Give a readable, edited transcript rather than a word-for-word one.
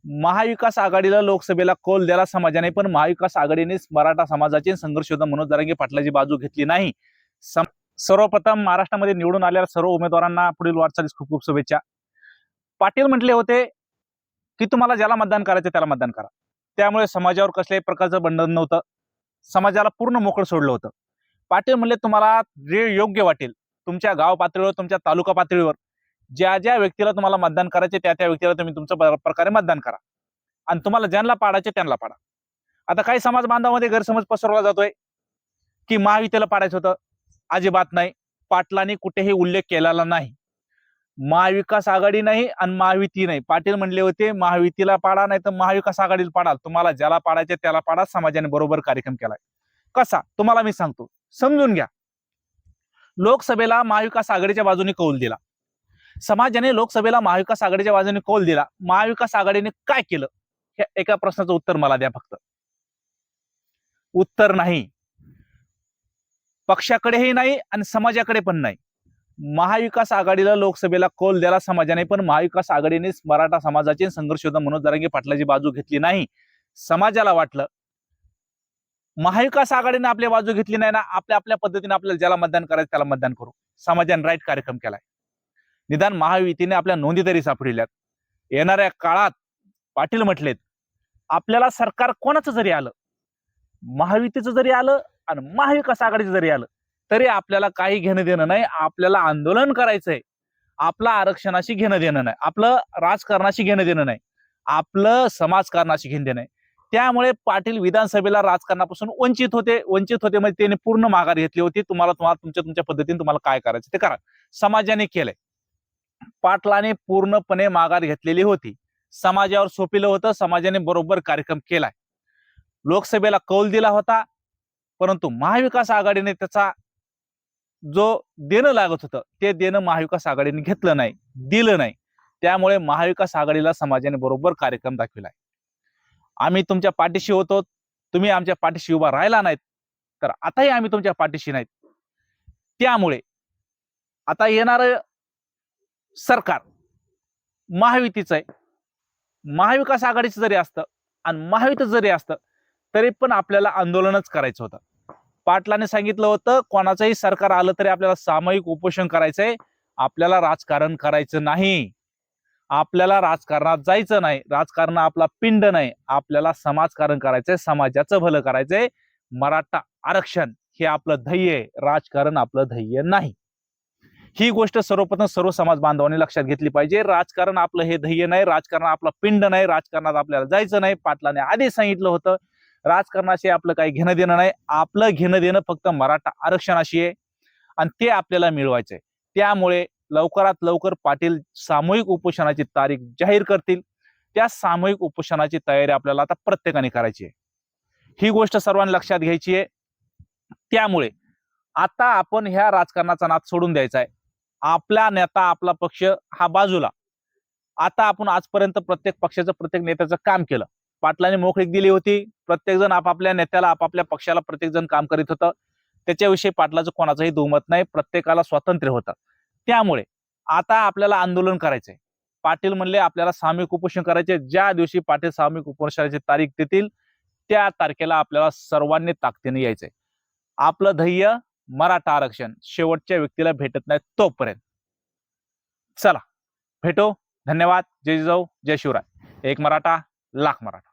महाविकास आघाडीला लोकसभेला कौल द्यायला समाजाने, पण महाविकास आघाडीने मराठा समाजाचे संघर्ष योद्धा मनोज जरांगे पाटलाची बाजू घेतली नाही। सर्वप्रथम महाराष्ट्रामध्ये निवडून आलेल्या सर्व उमेदवारांना पुढील वाटचालीस खूप खूप शुभेच्छा। पाटील म्हटले होते की तुम्हाला ज्याला मतदान करायचं त्याला मतदान करा, त्यामुळे समाजावर कसल्याही प्रकारचं बंधन नव्हतं, समाजाला पूर्ण मोकळं सोडलं होतं। पाटील म्हणले तुम्हाला जे योग्य वाटेल तुमच्या गाव पातळीवर, तुमच्या तालुका पातळीवर ज्या ज्या व्यक्तीला तुम्हाला मतदान करायचे त्या त्या व्यक्तीला तुम्ही तुमच्या प्रकारे मतदान करा आणि तुम्हाला ज्यांना पाडायचे त्यांना पाडा। आता काही समाज बांधवांमध्ये गैरसमज पसरवला जातोय की महायुतीला पाडायचं होतं, अजिबात नाही। पाटलांनी कुठेही उल्लेख केलेला नाही, महाविकास आघाडी नाही आणि महायुती नाही। पाटील म्हणले होते महायुतीला पाडा नाही तर महाविकास आघाडीला पाडा, तुम्हाला ज्याला पाडायचे त्याला पाडा। समाजाने बरोबर कार्यक्रम केलाय। कसा तुम्हाला मी सांगतो, समजून घ्या। लोकसभेला महाविकास आघाडीच्या बाजूने कौल दिला, समाजाने लोकसभेला महाविकास आघाडीच्या बाजूने कौल दिला। महाविकास आघाडीने काय केलं हे एका प्रश्नाचं उत्तर मला द्या फक्त। उत्तर नाही, पक्षाकडेही नाही आणि समाजाकडे पण नाही। महाविकास आघाडीला लोकसभेला कौल द्यायला समाजाने, पण महाविकास आघाडीने मराठा समाजाचे संघर्ष योद्धा मनोज जरांगे पाटलाची बाजू घेतली नाही। समाजाला वाटलं महाविकास आघाडीने आपली बाजू घेतली नाही ना, आपल्या आपल्या पद्धतीने आपल्याला ज्याला मतदान करायचं त्याला मतदान करू। समाजाने राईट कार्यक्रम केलाय। निदान महायुतीने आपल्या नोंदी तरी सापडल्यात। येणाऱ्या काळात पाटील म्हटलेत आपल्याला सरकार कोणाचं जरी आलं, महायुतीचं जरी आलं आणि महाविकास आघाडीचं जरी आलं तरी आपल्याला काही घेणं देणं नाही। आपल्याला आंदोलन करायचंय, आपलं आरक्षणाशी घेणं देणं नाही, आपलं राजकारणाशी घेणं देणं नाही, आपलं समाजकारणाशी घेणं देणं नाही। त्यामुळे पाटील विधानसभेला राजकारणापासून वंचित होते म्हणजे त्यांनी पूर्ण माघार घेतली होती। तुम्हाला तुमच्या पद्धतीने तुम्हाला काय करायचं ते करा, समाजाने केलंय। पाटलाने पूर्णपणे माघार घेतलेली होती, समाजावर सोपवलं होतं, समाजाने बरोबर कार्यक्रम केलाय। लोकसभेला कौल दिला होता, परंतु महाविकास आघाडीने त्याचा जो देणं लागत होतं ते देणं महाविकास आघाडीने घेतलं नाही, दिलं नाही। त्यामुळे महाविकास आघाडीला समाजाने बरोबर कार्यक्रम दाखविलाय। आम्ही तुमच्या पाठीशी होतो, तुम्ही आमच्या पाठीशी उभा राहिला नाहीत तर आताही आम्ही तुमच्या पाठीशी नाहीत। त्यामुळे आता येणारं सरकार महायुतीचं आहे, महाविकास आघाडीचं जरी असतं आणि महायुतीचं जरी असतं तरी पण आपल्याला आंदोलनच करायचं होतं। पाटलाने सांगितलं होतं कोणाचंही सरकार आलं तरी आपल्याला सामूहिक उपोषण करायचंय, आपल्याला राजकारण करायचं नाही, आपल्याला राजकारणात जायचं नाही। राजकारण आपला पिंड नाही, आपल्याला समाजकारण करायचंय, समाजाचं भलं करायचंय। मराठा आरक्षण हे आपलं ध्येय आहे, राजकारण आपलं ध्येय नाही। ही गोष्ट सर्वप्रथम सर्व समाज बांधवांनी लक्षात घेतली पाहिजे। राजकारण आपलं हे ध्येय नाही, राजकारण आपला पिंड नाही, राजकारणात आपल्याला जायचं नाही। पाटलाने आधी सांगितलं होतं राजकारणाशी आपलं काही घेणं देणं नाही, आपलं घेणं देणं फक्त मराठा आरक्षणाशी आहे आणि ते आपल्याला मिळवायचंय। त्यामुळे लवकरात लवकर पाटील सामूहिक उपोषणाची तारीख जाहीर करतील, त्या सामूहिक उपोषणाची तयारी आपल्याला आता प्रत्येकाने करायची आहे। ही गोष्ट सर्वांनी लक्षात घ्यायची आहे। त्यामुळे आता आपण ह्या राजकारणाचा नाद सोडून द्यायचा आहे। आपला नेता आपला पक्ष हा बाजूला, आता आपण आजपर्यंत प्रत्येक पक्षाचं प्रत्येक नेत्याचं काम केलं। पाटलांनी मोकळीक दिली होती, प्रत्येक जण आपापल्या नेत्याला आपापल्या पक्षाला प्रत्येक जण काम करीत होतं, त्याच्याविषयी पाटलाचं कोणाचंही दुमत नाही, प्रत्येकाला स्वातंत्र्य होतं। त्यामुळे आता आपल्याला आंदोलन करायचंय। पाटील म्हणले आपल्याला सामूहिक उपोषण करायचे, ज्या दिवशी पाटील सामूहिक उपोषणाची तारीख देतील त्या तारखेला आपल्याला सर्वांनी ताकदीने यायचंय। आपलं ध्येय मराठा आरक्षण शेवटच्या व्यक्तीला भेटत नाही तोपर्यंत। चला भेटो, धन्यवाद। जय जिजाऊ जय शिवराय। एक मराठा लाख मराठा।